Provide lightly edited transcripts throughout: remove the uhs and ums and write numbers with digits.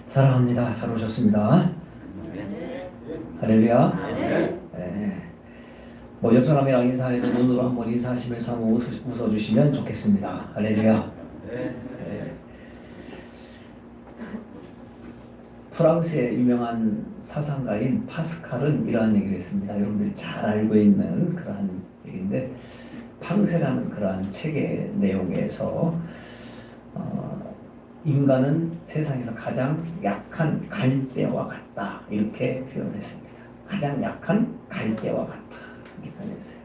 사랑합니다. 잘 오셨습니다. 할렐루야. 옆 사람이랑 인사해도 눈으로 한번 인사하시면서 한번 웃어주시면 좋겠습니다. 할렐루야. 프랑스의 유명한 사상가인 파스칼은 이러한 얘기를 했습니다. 여러분들이 잘 알고 있는 그러한 얘기인데, 팡세라는 그러한 책의 내용에서 인간은 세상에서 가장 약한 갈대와 같다, 이렇게 표현했습니다. 가장 약한 갈대와 같다, 이렇게 표현했어요.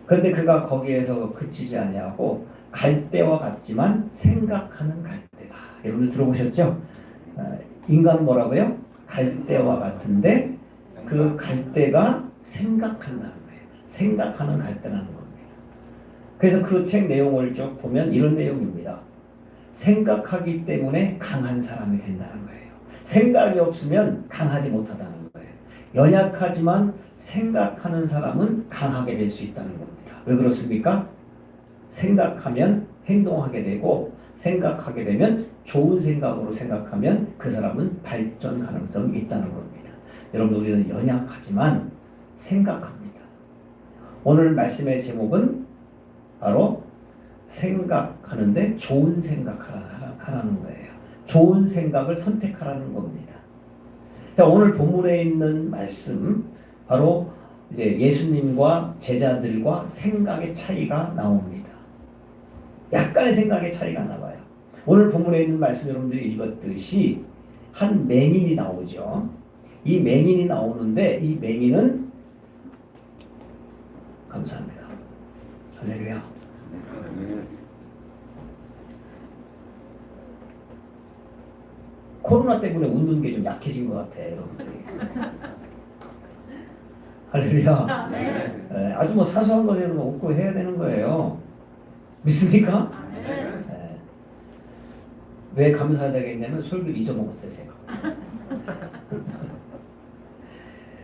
그런데 그가 거기에서 그치지 아니하고 갈대와 같지만 생각하는 갈대다. 여러분들 들어보셨죠? 인간은 뭐라고요? 갈대와 같은데 그 갈대가 생각한다는 거예요. 생각하는 갈대라는 겁니다. 그래서 그 책 내용을 쭉 보면 이런 내용입니다. 생각하기 때문에 강한 사람이 된다는 거예요. 생각이 없으면 강하지 못하다는 거예요. 연약하지만 생각하는 사람은 강하게 될 수 있다는 겁니다. 왜 그렇습니까? 생각하면 행동하게 되고, 생각하게 되면 좋은 생각으로 생각하면 그 사람은 발전 가능성이 있다는 겁니다. 여러분, 우리는 연약하지만 생각합니다. 오늘 말씀의 제목은 바로 생각하는데 좋은 생각하라는 거예요. 좋은 생각을 선택하라는 겁니다. 자, 오늘 본문에 있는 말씀, 바로 이제 예수님과 제자들과 생각의 차이가 나옵니다. 약간의 생각의 차이가 나와요. 오늘 본문에 있는 말씀 여러분들이 읽었듯이 한 맹인이 나오죠. 이 맹인이 나오는데, 이 맹인은, 감사합니다. 할렐루야. 코로나 때문에 웃는 게 좀 약해진 것 같아요, 여러분들이. 할렐루야. 아주 뭐 사소한 것에도 웃고 해야 되는 거예요. 믿습니까? 왜 감사해야 되겠냐면 설교를 잊어먹었어요, 제가.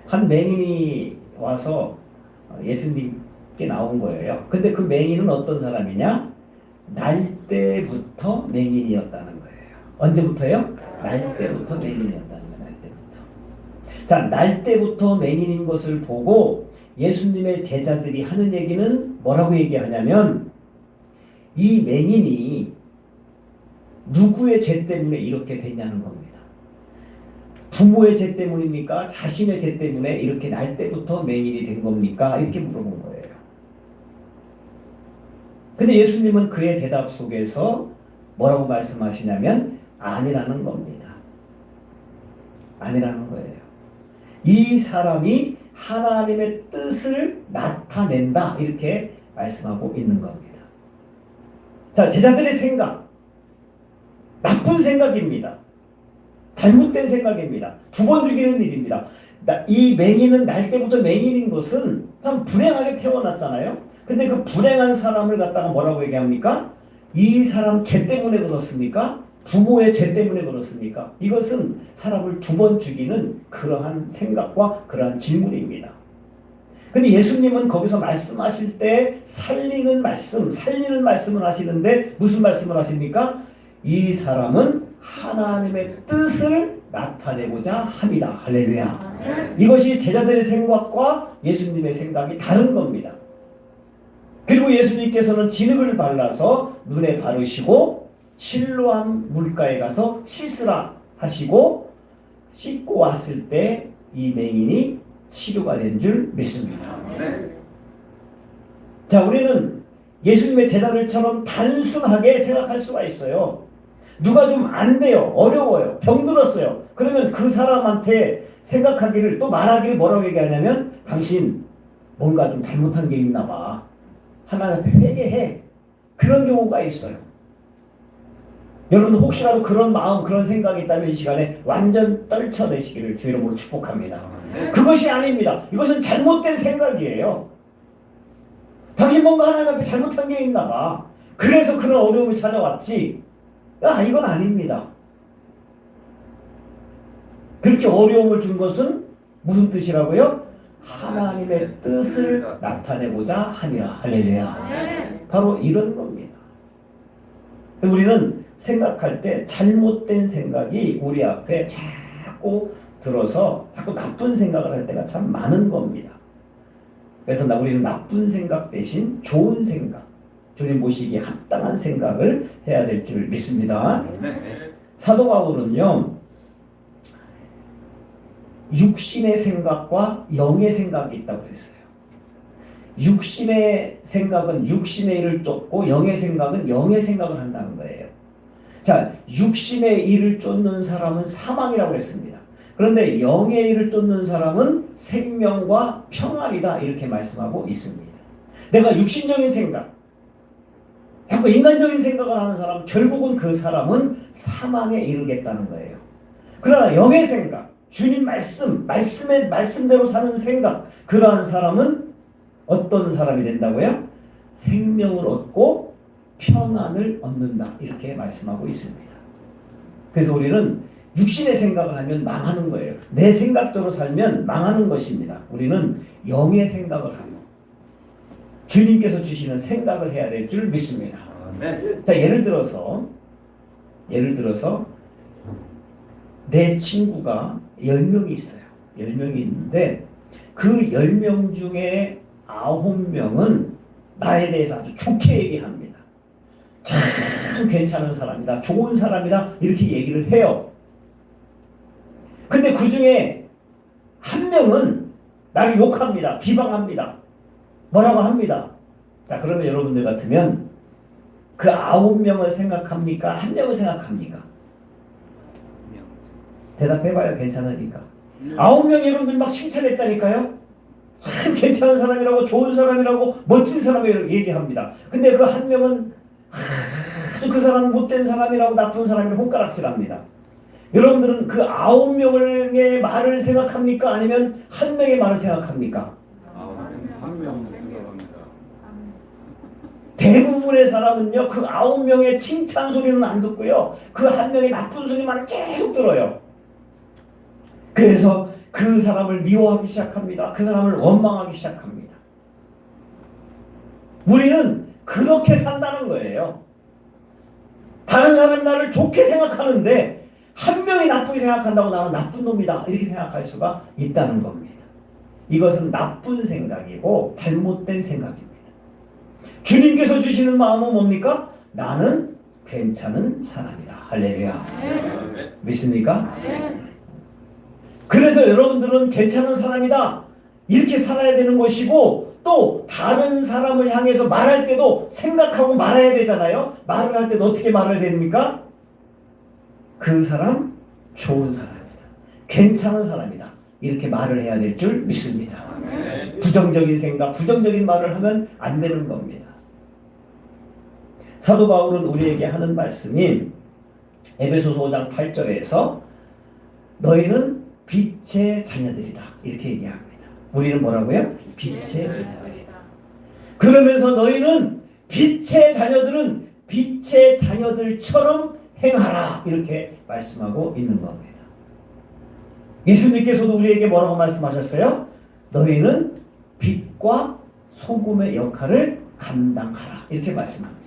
한 맹인이 와서 예수님께 나온 거예요. 근데 그 맹인은 어떤 사람이냐? 날 때부터 맹인이었다는 거예요. 언제부터요? 날 때부터 맹인이었다는 거예요. 날 때부터. 자, 날 때부터 맹인인 것을 보고 예수님의 제자들이 하는 얘기는 뭐라고 얘기하냐면, 이 맹인이 누구의 죄 때문에 이렇게 됐냐는 겁니다. 부모의 죄 때문입니까? 자신의 죄 때문에 이렇게 날 때부터 맹인이 된 겁니까? 이렇게 물어본 거예요. 근데 예수님은 그의 대답 속에서 뭐라고 말씀하시냐면 아니라는 겁니다. 아니라는 거예요. 이 사람이 하나님의 뜻을 나타낸다, 이렇게 말씀하고 있는 겁니다. 자, 제자들의 생각, 나쁜 생각입니다. 잘못된 생각입니다. 두 번 죽이는 일입니다. 이 맹인은 날 때부터 맹인인 것은 참 불행하게 태어났잖아요. 근데 그 불행한 사람을 갖다가 뭐라고 얘기합니까? 이 사람 죄 때문에 그렇습니까? 부모의 죄 때문에 그렇습니까? 이것은 사람을 두 번 죽이는 그러한 생각과 그러한 질문입니다. 근데 예수님은 거기서 말씀하실 때 살리는 말씀을 하시는데 무슨 말씀을 하십니까? 이 사람은 하나님의 뜻을 나타내고자 합니다. 할렐루야. 이것이 제자들의 생각과 예수님의 생각이 다른 겁니다. 그리고 예수님께서는 진흙을 발라서 눈에 바르시고 실로암 물가에 가서 씻으라 하시고 씻고 왔을 때 이 맹인이 치료가 된 줄 믿습니다. 자, 우리는 예수님의 제자들처럼 단순하게 생각할 수가 있어요. 누가 좀 안 돼요, 어려워요, 병들었어요. 그러면 그 사람한테 생각하기를, 또 말하기를 뭐라고 얘기하냐면, 당신 뭔가 좀 잘못한 게 있나 봐, 하나님 앞에 회개해. 그런 경우가 있어요. 여러분 혹시라도 그런 마음, 그런 생각이 있다면 이 시간에 완전 떨쳐내시기를 주 이름으로 축복합니다. 그것이 아닙니다. 이것은 잘못된 생각이에요. 당신 뭔가 하나님 앞에 잘못한 게 있나 봐, 그래서 그런 어려움이 찾아왔지. 이건 아닙니다. 그렇게 어려움을 준 것은 무슨 뜻이라고요? 하나님의 뜻을 나타내고자 하니라. 할렐루야. 바로 이런 겁니다. 우리는 생각할 때 잘못된 생각이 우리 앞에 자꾸 들어서 자꾸 나쁜 생각을 할 때가 참 많은 겁니다. 그래서 우리는 나쁜 생각 대신 좋은 생각, 주님 모시기에 합당한 생각을 해야 될 줄 믿습니다. 사도 바울은요, 육신의 생각과 영의 생각이 있다고 했어요. 육신의 생각은 육신의 일을 쫓고 영의 생각은 영의 생각을 한다는 거예요. 자, 육신의 일을 쫓는 사람은 사망이라고 했습니다. 그런데 영의 일을 쫓는 사람은 생명과 평안이다 이렇게 말씀하고 있습니다. 내가 육신적인 생각, 자꾸 인간적인 생각을 하는 사람, 결국은 그 사람은 사망에 이르겠다는 거예요. 그러나 영의 생각, 주님 말씀대로 사는 생각, 그러한 사람은 어떤 사람이 된다고요? 생명을 얻고 평안을 얻는다 이렇게 말씀하고 있습니다. 그래서 우리는 육신의 생각을 하면 망하는 거예요. 내 생각대로 살면 망하는 것입니다. 우리는 영의 생각을 하고 주님께서 주시는 생각을 해야 될 줄 믿습니다. 자, 예를 들어서 내 친구가 10명이 있어요. 10명이 있는데 그 10명 중에 9명은 나에 대해서 아주 좋게 얘기합니다. 참 괜찮은 사람이다. 좋은 사람이다. 이렇게 얘기를 해요. 근데 그 중에 한 명은 나를 욕합니다. 비방합니다. 뭐라고 합니다. 자, 그러면 여러분들 같으면 그 9명을 생각합니까? 한 명을 생각합니까? 대답해봐요. 괜찮으니까. 9명이 여러분들 막 칭찬했다니까요. 참 괜찮은 사람이라고, 좋은 사람이라고, 멋진 사람이라고 얘기합니다. 근데 그 한 명은 그 사람은 못된 사람이라고, 나쁜 사람이라고 손가락질합니다. 여러분들은 그 9명의 말을 생각합니까? 아니면 한 명의 말을 생각합니까? 한 명 생각합니다. 대부분의 사람은요, 그 9명의 칭찬 소리는 안 듣고요, 그 한 명의 나쁜 소리만 계속 들어요. 그래서 그 사람을 미워하기 시작합니다. 그 사람을 원망하기 시작합니다. 우리는 그렇게 산다는 거예요. 다른 사람이 나를 좋게 생각하는데 한 명이 나쁘게 생각한다고 나는 나쁜 놈이다 이렇게 생각할 수가 있다는 겁니다. 이것은 나쁜 생각이고 잘못된 생각입니다. 주님께서 주시는 마음은 뭡니까? 나는 괜찮은 사람이다. 할렐루야. 믿습니까? 그래서 여러분들은 괜찮은 사람이다 이렇게 살아야 되는 것이고, 또 다른 사람을 향해서 말할 때도 생각하고 말해야 되잖아요. 말을 할 때도 어떻게 말해야 됩니까? 그 사람 좋은 사람이다. 괜찮은 사람이다. 이렇게 말을 해야 될 줄 믿습니다. 부정적인 생각, 부정적인 말을 하면 안 되는 겁니다. 사도 바울은 우리에게 하는 말씀이 에베소서 5장 8절에서 너희는 빛의 자녀들이다 이렇게 얘기합니다. 우리는 뭐라고요? 빛의 자녀들이다. 그러면서 너희는 빛의 자녀들은 빛의 자녀들처럼 행하라 이렇게 말씀하고 있는 겁니다. 예수님께서도 우리에게 뭐라고 말씀하셨어요? 너희는 빛과 소금의 역할을 감당하라 이렇게 말씀합니다.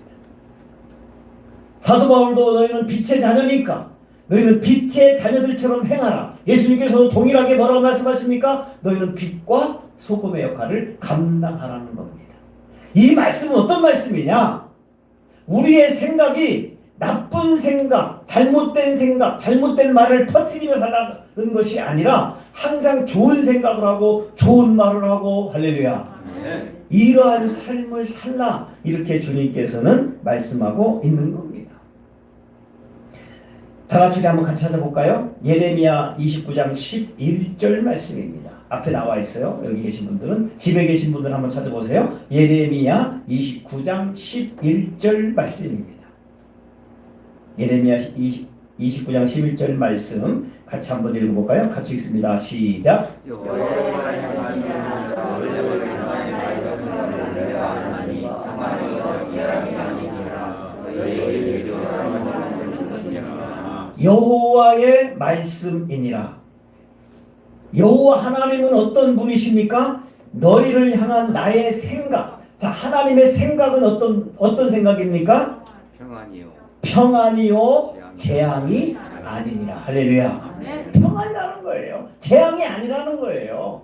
사도 바울도 너희는 빛의 자녀니까 너희는 빛의 자녀들처럼 행하라. 예수님께서도 동일하게 뭐라고 말씀하십니까? 너희는 빛과 소금의 역할을 감당하라는 겁니다. 이 말씀은 어떤 말씀이냐? 우리의 생각이 나쁜 생각, 잘못된 말을 터뜨리며 살아가는 것이 아니라 항상 좋은 생각을 하고 좋은 말을 하고 할렐루야. 이러한 삶을 살라 이렇게 주님께서는 말씀하고 있는 겁니다. 다 같이 한번 같이 찾아볼까요? 예레미야 29장 11절 말씀입니다. 앞에 나와 있어요. 여기 계신 분들은, 집에 계신 분들은 한번 찾아보세요. 예레미야 29장 11절 말씀입니다. 예레미야 29장 11절 말씀 같이 한번 읽어볼까요? 같이 읽습니다. 시작. 여호와의 말씀이니라. 여호와 하나님은 어떤 분이십니까? 너희를 향한 나의 생각. 자, 하나님의 생각은 어떤 생각입니까? 평안이요. 평안이요 재앙이 아니니라. 할렐루야. 평안이라는 거예요. 재앙이 아니라는 거예요.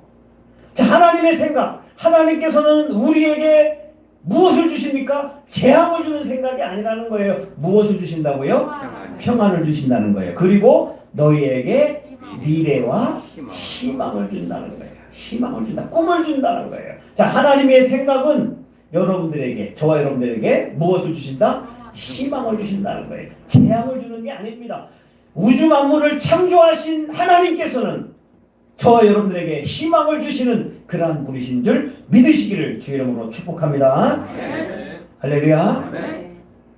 자, 하나님의 생각. 하나님께서는 우리에게 무엇을 주십니까? 재앙을 주는 생각이 아니라는 거예요. 무엇을 주신다고요? 평안을 주신다는 거예요. 그리고 너희에게 미래와 희망을 준다는 거예요. 희망을 준다. 꿈을 준다는 거예요. 자, 하나님의 생각은 여러분들에게, 저와 여러분들에게 무엇을 주신다? 희망을 주신다는 거예요. 재앙을 주는 게 아닙니다. 우주 만물을 창조하신 하나님께서는 저와 여러분들에게 희망을 주시는 그러한 분이신 줄 믿으시기를 주의 이름으로 축복합니다. 할렐루야.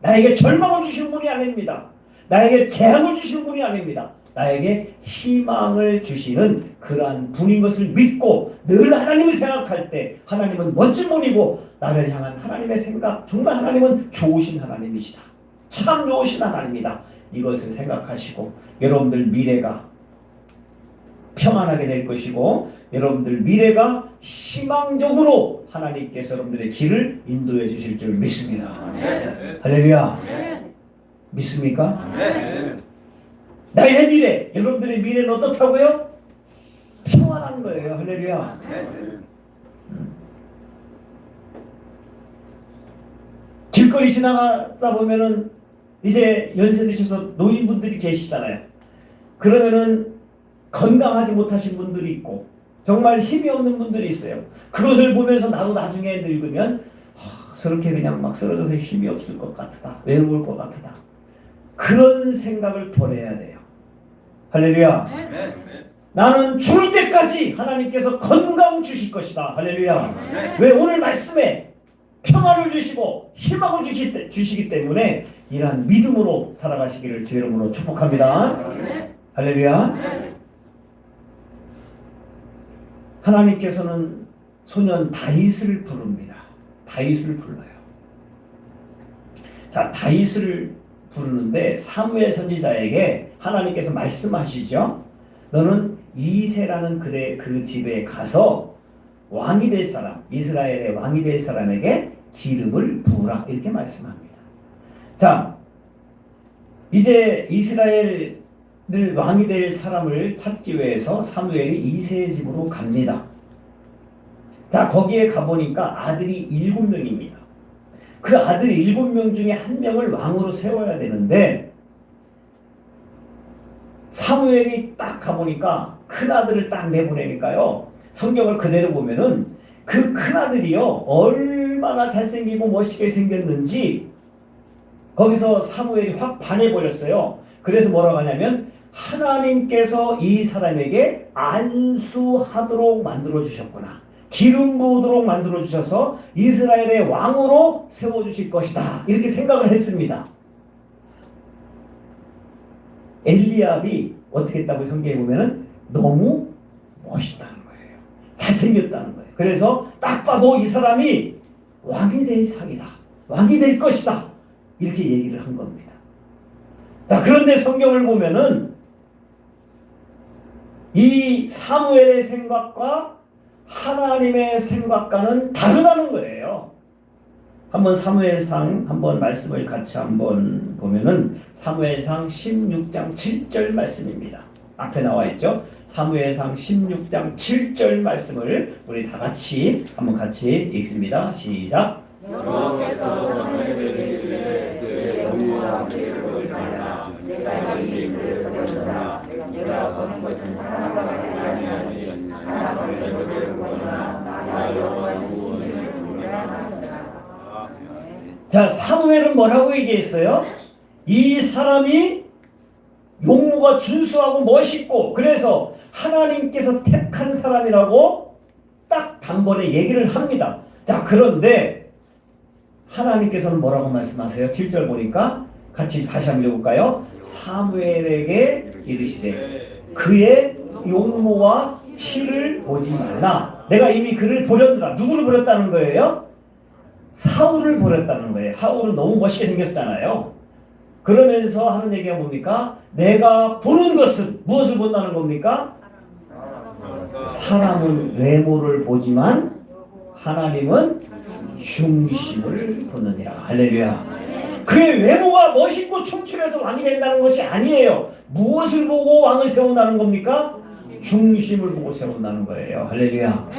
나에게 절망을 주시는 분이 아닙니다. 나에게 재앙을 주시는 분이 아닙니다. 나에게 희망을 주시는 그러한 분인 것을 믿고 늘 하나님을 생각할 때 하나님은 멋진 분이고 나를 향한 하나님의 생각, 정말 하나님은 좋으신 하나님이시다. 참 좋으신 하나님이다. 이것을 생각하시고 여러분들 미래가 평안하게 될 것이고 여러분들 미래가 희망적으로 하나님께서 여러분들의 길을 인도해 주실 줄 믿습니다. 할렐루야. 믿습니까? 나의 미래, 여러분들의 미래는 어떻다고요? 평안한 거예요. 할렐루야. 길거리 지나가다 보면은 이제 연세 드셔서 노인분들이 계시잖아요. 그러면은 건강하지 못하신 분들이 있고 정말 힘이 없는 분들이 있어요. 그것을 보면서 나도 나중에 늙으면 저렇게 그냥 막 쓰러져서 힘이 없을 것 같다. 외로울 것 같다. 그런 생각을 버려야 돼요. 할렐루야. 나는 죽을 때까지 하나님께서 건강 주실 것이다. 할렐루야. 왜? 오늘 말씀에 평안을 주시고 희망을 주시기 때문에 이러한 믿음으로 살아가시기를 주의 이름으로 축복합니다. 할렐루야. 하나님께서는 소년 다윗을 부릅니다. 다윗을 불러요. 자, 다윗을 부르는데 사무엘 선지자에게 하나님께서 말씀하시죠. 너는 이새라는 그 집에 가서 왕이 될 사람, 이스라엘의 왕이 될 사람에게 기름을 부으라 이렇게 말씀합니다. 자, 이제 이스라엘을 왕이 될 사람을 찾기 위해서 사무엘이 이새의 집으로 갑니다. 자, 거기에 가보니까 아들이 7명입니다. 그 아들 7명 중에 한 명을 왕으로 세워야 되는데 사무엘이 딱 가보니까 큰아들을 딱 내보내니까요. 성경을 그대로 보면은 그 큰아들이요 얼마나 잘생기고 멋있게 생겼는지 거기서 사무엘이 확 반해버렸어요. 그래서 뭐라고 하냐면 하나님께서 이 사람에게 안수하도록 만들어주셨구나. 기름 부으도록 만들어주셔서 이스라엘의 왕으로 세워주실 것이다. 이렇게 생각을 했습니다. 엘리압이 어떻게 했다고 성경에 보면은 너무 멋있다는 거예요. 잘생겼다는 거예요. 그래서 딱 봐도 이 사람이 왕이 될 상이다. 왕이 될 것이다. 이렇게 얘기를 한 겁니다. 자, 그런데 성경을 보면은 이 사무엘의 생각과 하나님의 생각과는 다르다는 거예요. 한번 사무엘상 한번 말씀을 같이 한번 보면은 사무엘상 16장 7절 말씀입니다. 앞에 나와 있죠. 사무엘상 16장 7절 말씀을 우리 다 같이 한번 같이 읽습니다. 시작. 여호와께서 너에게 이르시되 그의 영광과 피를 보지 말라. 내가 이 일을 버렸노라. 내가 보는 것은 사람과 같지 아니하니 사람은 얼굴을 보거니와 나 여호와의 이름을 부르라 하느니라. 자, 사무엘은 뭐라고 얘기했어요? 이 사람이 용모가 준수하고 멋있고 그래서 하나님께서 택한 사람이라고 딱 단번에 얘기를 합니다. 자, 그런데 하나님께서는 뭐라고 말씀하세요? 7절 보니까 같이 다시 한번 읽어볼까요? 사무엘에게 이르시되 그의 용모와 키를 보지 말라. 내가 이미 그를 버렸노라. 누구를 버렸다는 거예요? 사울을 버렸다는 거예요. 사울은 너무 멋있게 생겼잖아요. 그러면서 하는 얘기가 뭡니까? 내가 보는 것은 무엇을 본다는 겁니까? 사람은 외모를 보지만 하나님은 중심을 보느니라. 할렐루야. 그의 외모가 멋있고 춤출해서 왕이 된다는 것이 아니에요. 무엇을 보고 왕을 세운다는 겁니까? 중심을 보고 세운다는 거예요. 할렐루야.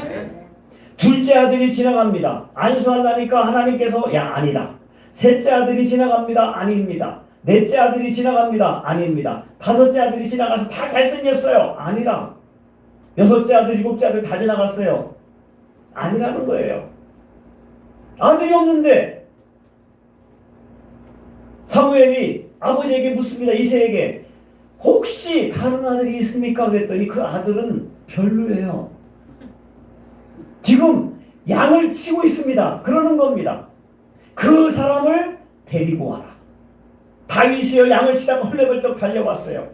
둘째 아들이 지나갑니다. 안수하려니까 하나님께서 야 아니다. 셋째 아들이 지나갑니다. 아닙니다. 넷째 아들이 지나갑니다. 아닙니다. 다섯째 아들이 지나가서 다 잘생겼어요. 아니라. 여섯째 아들, 일곱째 아들 다 지나갔어요. 아니라는 거예요. 아들이 없는데 사무엘이 아버지에게 묻습니다. 이새에게 혹시 다른 아들이 있습니까? 그랬더니 그 아들은 별로예요. 지금 양을 치고 있습니다. 그러는 겁니다. 그 사람을 데리고 와라. 다윗이요 양을 치다가 헐레벌떡 달려왔어요.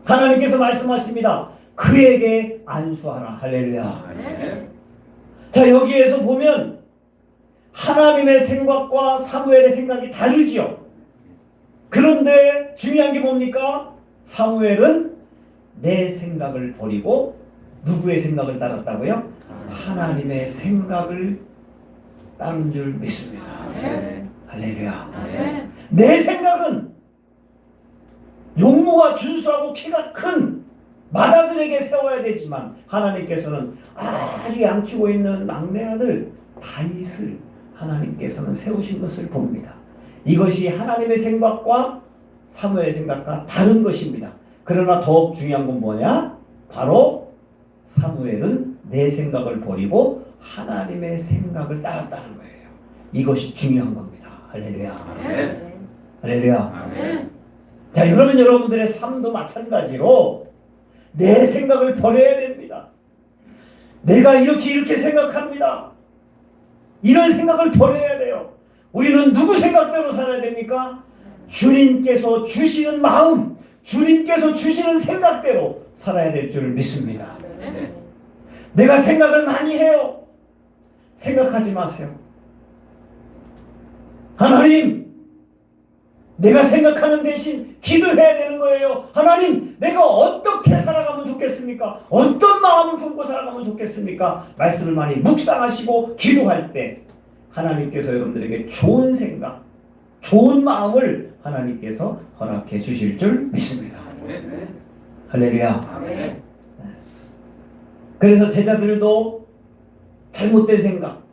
하나님께서 말씀하십니다. 그에게 안수하라. 할렐루야. 자, 여기에서 보면 하나님의 생각과 사무엘의 생각이 다르지요. 그런데 중요한 게 뭡니까? 사무엘은 내 생각을 버리고 누구의 생각을 따랐다고요? 하나님의 생각을 따른 줄 믿습니다. 할렐루야. 내 생각은 용모가 준수하고 키가 큰 맏아들에게 세워야 되지만 하나님께서는 아주 양치고 있는 막내 아들 다윗을 하나님께서는 세우신 것을 봅니다. 이것이 하나님의 생각과 사무엘의 생각과 다른 것입니다. 그러나 더욱 중요한 건 뭐냐? 바로 사무엘은 내 생각을 버리고 하나님의 생각을 따랐다는 거예요. 이것이 중요한 겁니다. 할렐루야. 할렐루야. 자, 그러면 여러분들의 삶도 마찬가지로 내 생각을 버려야 됩니다. 내가 이렇게 생각합니다. 이런 생각을 버려야 돼요. 우리는 누구 생각대로 살아야 됩니까? 주님께서 주시는 마음, 주님께서 주시는 생각대로 살아야 될 줄 믿습니다. 내가 생각을 많이 해요. 생각하지 마세요. 하나님, 내가 생각하는 대신 기도해야 되는 거예요. 하나님, 내가 어떻게 살아가면 좋겠습니까? 어떤 마음을 품고 살아가면 좋겠습니까? 말씀을 많이 묵상하시고 기도할 때 하나님께서 여러분들에게 좋은 생각, 좋은 마음을 하나님께서 허락해 주실 줄 믿습니다. 할렐루야. 그래서 제자들도 잘못된 생각,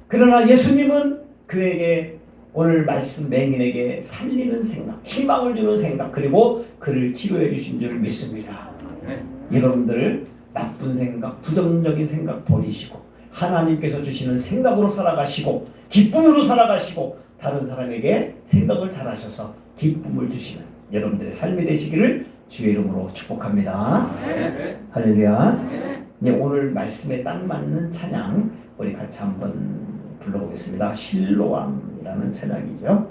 그러나 예수님은 그에게 오늘 말씀 맹인에게 살리는 생각, 희망을 주는 생각, 그리고 그를 치료해 주신 줄 믿습니다. 여러분들 나쁜 생각, 부정적인 생각 버리시고 하나님께서 주시는 생각으로 살아가시고 기쁨으로 살아가시고 다른 사람에게 생각을 잘하셔서 기쁨을 주시는 여러분들의 삶이 되시기를 주의 이름으로 축복합니다. 할렐루야. 네, 오늘 말씀에 딱 맞는 찬양 우리 같이 한번 불러보겠습니다. 실로암이라는 찬양이죠.